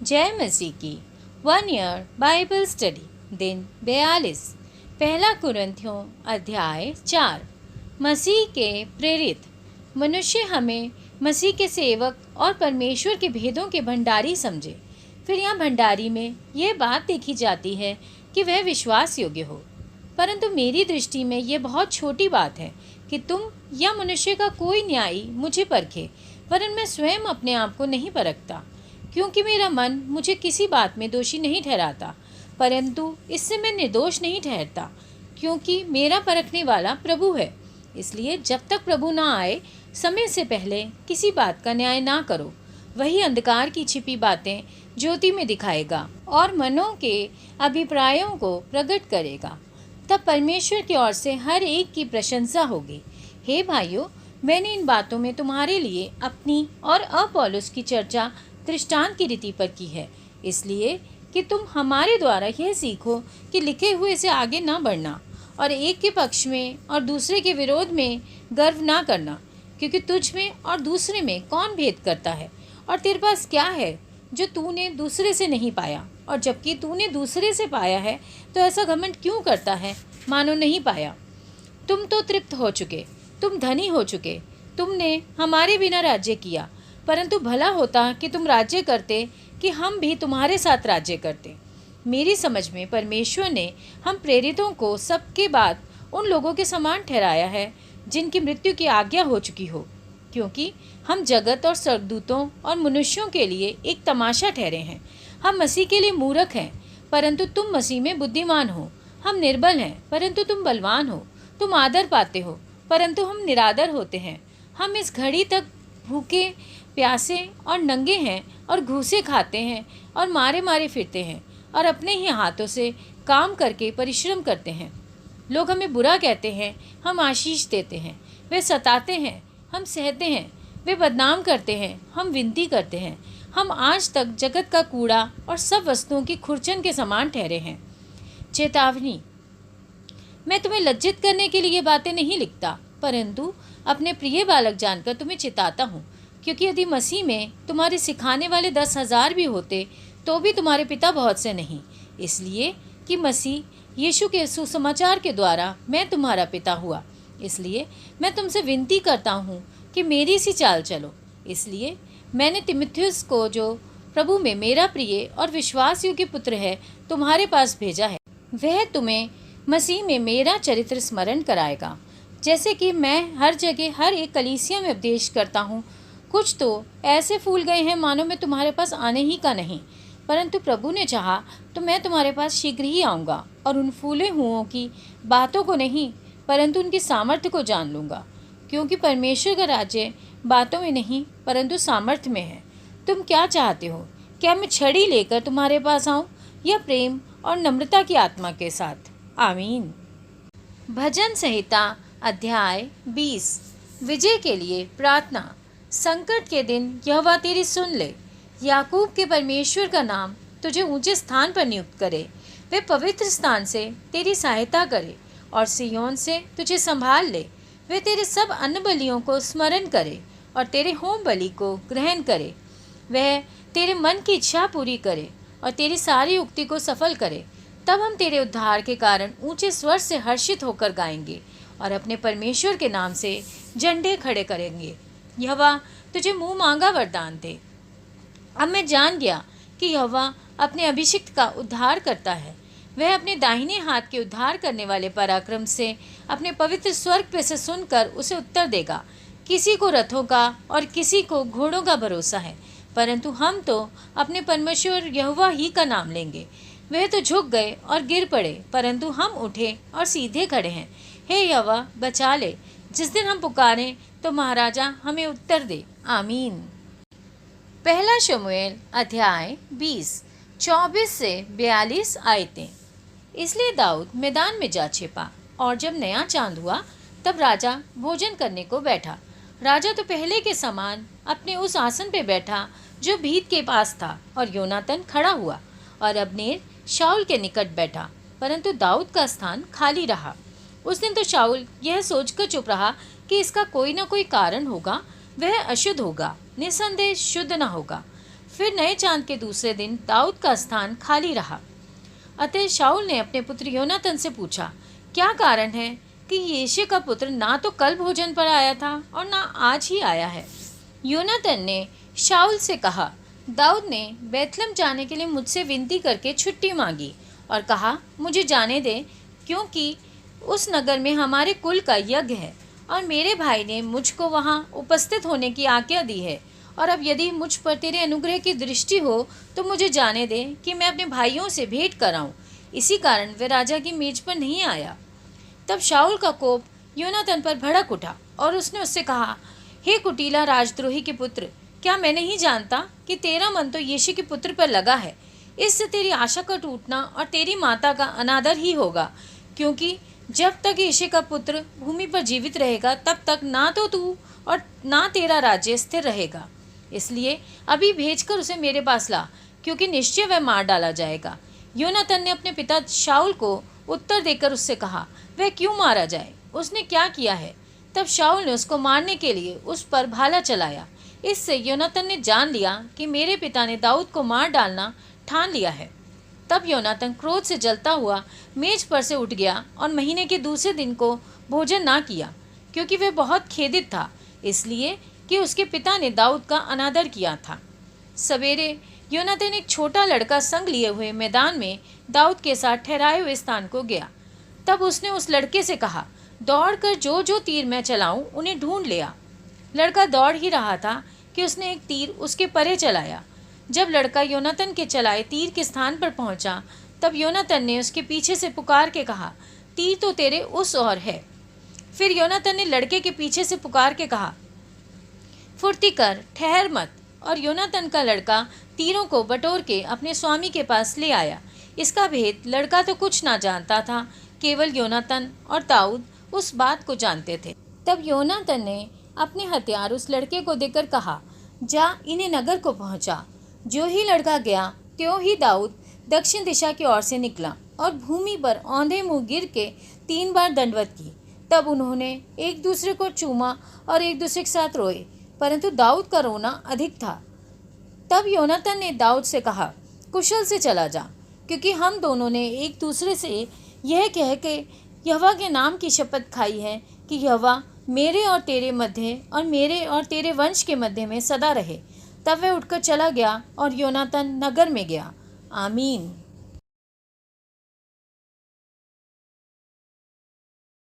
जय मसीह की 1 year Bible study दिन 42 पहला कुरिन्थियों अध्याय 4। मसीह के प्रेरित। मनुष्य हमें मसीह के सेवक और परमेश्वर के भेदों के भंडारी समझे। फिर यहाँ भंडारी में यह बात देखी जाती है कि वह विश्वास योग्य हो, परंतु मेरी दृष्टि में यह बहुत छोटी बात है कि तुम या मनुष्य का कोई न्यायी मुझे परखे, वरन मैं स्वयं अपने आप को नहीं परखता, क्योंकि मेरा मन मुझे किसी बात में दोषी नहीं ठहराता, परंतु इससे मैं निर्दोष नहीं ठहरता, क्योंकि मेरा परखने वाला प्रभु है। इसलिए जब तक प्रभु ना आए, समय से पहले किसी बात का न्याय ना करो। वही अंधकार की छिपी बातें ज्योति में दिखाएगा और मनों के अभिप्रायों को प्रकट करेगा। तब परमेश्वर की ओर से हर एक की प्रशंसा होगी। हे भाइयों, मैंने इन बातों में तुम्हारे लिए अपनी और अपौलुस की चर्चा दृष्टांत की रीति पर की है, इसलिए कि तुम हमारे द्वारा यह सीखो कि लिखे हुए से आगे न बढ़ना और एक के पक्ष में और दूसरे के विरोध में गर्व ना करना, क्योंकि तुझ में और दूसरे में कौन भेद करता है, और तेरे पास क्या है जो तूने दूसरे से नहीं पाया, और जबकि तूने दूसरे से पाया है तो ऐसा घमंड क्यों करता है मानो नहीं पाया। तुम तो तृप्त हो चुके, तुम धनी हो चुके, तुमने हमारे बिना राज्य किया, परंतु भला होता कि तुम राज्य करते कि हम भी तुम्हारे साथ राज्य करते। मेरी समझ में परमेश्वर ने हम प्रेरितों को सबके बाद उन लोगों के समान ठहराया है जिनकी मृत्यु की आज्ञा हो चुकी हो, क्योंकि हम जगत और स्वर्गदूतों और मनुष्यों के लिए एक तमाशा ठहरे हैं। हम मसीह के लिए मूर्ख हैं, परंतु तुम मसीह में बुद्धिमान हो। हम निर्बल हैं, परंतु तुम बलवान हो। तुम आदर पाते हो, परंतु हम निरादर होते हैं। हम इस घड़ी तक भूखे प्यासे और नंगे हैं और घूसे खाते हैं और मारे मारे फिरते हैं और अपने ही हाथों से काम करके परिश्रम करते हैं। लोग हमें बुरा कहते हैं, हम आशीष देते हैं। वे सताते हैं, हम सहते हैं। वे बदनाम करते हैं, हम विनती करते हैं। हम आज तक जगत का कूड़ा और सब वस्तुओं की खुरचन के समान ठहरे हैं। चेतावनी। मैं तुम्हें लज्जित करने के लिए बातें नहीं लिखता, परंतु अपने प्रिय बालक जानकर तुम्हें चिताता हूँ, क्योंकि यदि मसीह में तुम्हारे सिखाने वाले 10,000 भी होते तो भी तुम्हारे पिता बहुत से नहीं, इसलिए कि मसीह यीशु के सुसमाचार के द्वारा मैं तुम्हारा पिता हुआ। इसलिए मैं तुमसे विनती करता हूँ कि मेरी सी चाल चलो। इसलिए मैंने तिमुथियुस को, जो प्रभु में मेरा प्रिय और विश्वास योग्य पुत्र है, तुम्हारे पास भेजा है। वह तुम्हें मसीह में मेरा चरित्र स्मरण कराएगा, जैसे कि मैं हर जगह हर एक कलीसिया में उपदेश करता हूँ। कुछ तो ऐसे फूल गए हैं मानो मैं तुम्हारे पास आने ही का नहीं, परंतु प्रभु ने चाहा तो मैं तुम्हारे पास शीघ्र ही आऊँगा और उन फूले हुओं की बातों को नहीं, परंतु उनकी सामर्थ्य को जान लूँगा, क्योंकि परमेश्वर का राज्य बातों में नहीं परंतु सामर्थ्य में है। तुम क्या चाहते हो? क्या मैं छड़ी लेकर तुम्हारे पास आऊँ या प्रेम और नम्रता की आत्मा के साथ? आमीन। भजन संहिता अध्याय 20। विजय के लिए प्रार्थना। संकट के दिन यहोवा तेरी सुन ले। याकूब के परमेश्वर का नाम तुझे ऊंचे स्थान पर नियुक्त करे। वे पवित्र स्थान से तेरी सहायता करे और सिय्योन से तुझे संभाल ले। वे तेरे सब अन्न बलियों को स्मरण करे और तेरे होम बलि को ग्रहण करे। वह तेरे मन की इच्छा पूरी करे और तेरी सारी उक्ति को सफल करे। तब हम तेरे उद्धार के कारण ऊंचे स्वर से हर्षित होकर गाएंगे और अपने परमेश्वर के नाम से झंडे खड़े करेंगे। यहोवा तुझे मुँह मांगा वरदान दे। अब मैं जान गया कि यहोवा अपने अभिषिक्त का उद्धार करता है। वह अपने दाहिने हाथ के उद्धार करने वाले पराक्रम से अपने पवित्र स्वर्ग पे से सुनकर उसे उत्तर देगा। किसी को रथों का और किसी को घोड़ों का भरोसा है, परंतु हम तो अपने परमेश्वर यहोवा ही का नाम लेंगे। वह तो झुक गए और गिर पड़े, परंतु हम उठे और सीधे खड़े हैं। हे यहोवा, बचा ले। जिस दिन हम पुकारें तो महाराजा हमें उत्तर दे। आमीन। पहला शमूएल अध्याय 20 24 से 42 आयतें। इसलिए दाऊद मैदान में जा छिपा, और जब नया चांद हुआ तब राजा भोजन करने को बैठा। राजा तो पहले के समान अपने उस आसन पे बैठा जो भीत के पास था, और योनातन खड़ा हुआ और अब्नेर शाऊल के निकट बैठा, परंतु दाऊद का स्थान खाली रहा। उस दिन तो शाऊल यह सोचकर चुप रहा कि इसका कोई न कोई कारण होगा, वह अशुद्ध होगा, निसंदेह शुद्ध न होगा। फिर नए चांद के दूसरे दिन दाऊद का स्थान खाली रहा। अतः शाऊल ने अपने पुत्र योनातन से पूछा, क्या कारण है कि यिशै का पुत्र ना तो कल भोजन पर आया था और ना आज ही आया है? योनातन ने शाऊल से कहा, दाऊद ने बैतलहम जाने के लिए मुझसे विनती करके छुट्टी मांगी और कहा, मुझे जाने दे, क्योंकि उस नगर में हमारे कुल का यज्ञ है और मेरे भाई ने मुझको वहाँ उपस्थित होने की आज्ञा दी है। और अब यदि मुझ पर तेरे अनुग्रह की दृष्टि हो तो मुझे जाने दे कि मैं अपने भाइयों से भेंट कराऊं। इसी कारण वह राजा की मेज पर नहीं आया। तब शाऊल का कोप योनातन पर भड़क उठा और उसने उससे कहा, हे कुटिला राजद्रोही के पुत्र, क्या मैं नहीं जानता कि तेरा मन तो यिशै के पुत्र पर लगा है? इससे तेरी आशा का टूटना और तेरी माता का अनादर ही होगा, क्योंकि जब तक यिशै का पुत्र भूमि पर जीवित रहेगा तब तक ना तो तू और ना तेरा राज्य स्थिर रहेगा। इसलिए अभी भेजकर उसे मेरे पास ला, क्योंकि निश्चय वह मार डाला जाएगा। योनातन ने अपने पिता शाऊल को उत्तर देकर उससे कहा, वह क्यों मारा जाए? उसने क्या किया है? तब शाऊल ने उसको मारने के लिए उस पर भाला चलाया। इससे योनातन ने जान लिया कि मेरे पिता ने दाऊद को मार डालना ठान लिया है। तब योनातन क्रोध से जलता हुआ मेज पर से उठ गया और महीने के दूसरे दिन को भोजन ना किया, क्योंकि वह बहुत खेदित था, इसलिए कि उसके पिता ने दाऊद का अनादर किया था। सवेरे योनातन एक छोटा लड़का संग लिए हुए मैदान में दाऊद के साथ ठहराए हुए स्थान को गया। तब उसने उस लड़के से कहा, दौड़कर जो जो तीर मैं चलाऊं उन्हें ढूंढ ले आ। लड़का दौड़ ही रहा था कि उसने एक तीर उसके परे चलाया। जब लड़का योनातन के चलाए तीर के स्थान पर पहुंचा, तब योनातन ने उसके पीछे से पुकार के कहा, तीर तो तेरे उस ओर है। फिर योनातन ने लड़के के पीछे से पुकार के कहा, फुर्ती कर, ठहर मत। और योनातन का लड़का तीरों को बटोर के अपने स्वामी के पास ले आया। इसका भेद लड़का तो कुछ ना जानता था, केवल योनातन और दाऊद उस बात को जानते थे। तब योनातन ने अपने हथियार उस लड़के को देकर कहा, जा इन्हें नगर को पहुंचा। जो ही लड़का गया त्यों ही दाऊद दक्षिण दिशा की ओर से निकला और भूमि पर औंधे मुंह गिर के 3 बार दंडवत की। तब उन्होंने एक दूसरे को चूमा और एक दूसरे के साथ रोए, परंतु दाऊद का रोना अधिक था। तब योनातन ने दाऊद से कहा, कुशल से चला जा, क्योंकि हम दोनों ने एक दूसरे से यह कह के यहोवा के नाम की शपथ खाई है कि यहोवा मेरे और तेरे मध्य और मेरे और तेरे वंश के मध्य में सदा रहे। तब वह उठकर चला गया और योनातन नगर में गया। आमीन।